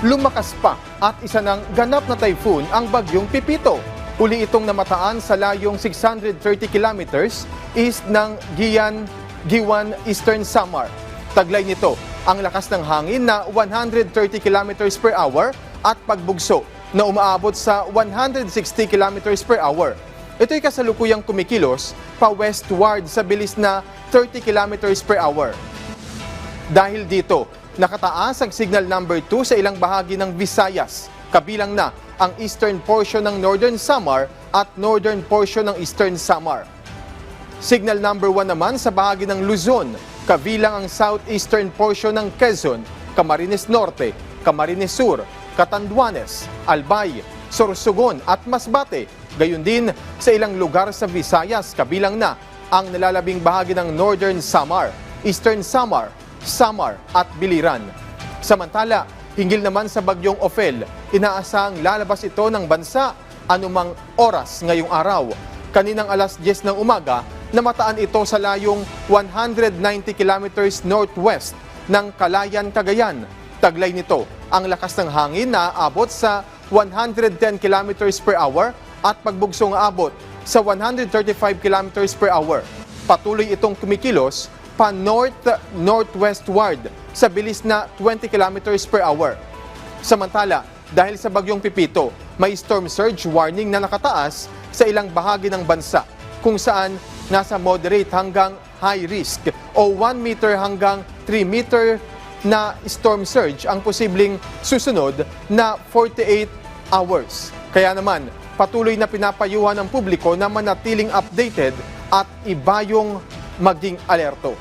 lumakas pa at isa ng ganap na typhoon ang bagyong Pipito. Uli itong namataan sa layong 630 kilometers east ng Giwan, Eastern Samar. Taglay nito ang lakas ng hangin na 130 kilometers per hour at pagbugso na umaabot sa 160 kilometers per hour. Ito'y kasalukuyang kumikilos pa westward sa bilis na 30 kilometers per hour. Dahil dito, nakataas ang signal number 2 sa ilang bahagi ng Visayas, kabilang na ang eastern portion ng Northern Samar at northern portion ng Eastern Samar. Signal number 1 naman sa bahagi ng Luzon, kabilang ang southeastern portion ng Quezon, Camarines Norte, Camarines Sur, Catanduanes, Albay, Sorsogon at Masbate. Gayon din sa ilang lugar sa Visayas, kabilang na ang nalalabing bahagi ng Northern Samar, Eastern Samar, Samar at Biliran. Samantala, hinggil naman sa bagyong Ophel, inaasahang lalabas ito ng bansa anumang oras ngayong araw. Kaninang alas 10 ng umaga, namataan ito sa layong 190 kilometers northwest ng Calayan, Cagayan. Taglay nito ang lakas ng hangin na aabot sa 110 kilometers per hour at pagbugsong aabot sa 135 kilometers per hour. Patuloy itong kumikilos pa north-northwestward sa bilis na 20 kilometers per hour. Samantala, dahil sa bagyong Pipito, may storm surge warning na nakataas sa ilang bahagi ng bansa kung saan nasa moderate hanggang high risk o 1 meter hanggang 3 meter na storm surge ang posibleng susunod na 48 hours. Kaya naman, patuloy na pinapayuhan ng publiko na manatiling updated at ibayong maging alerto.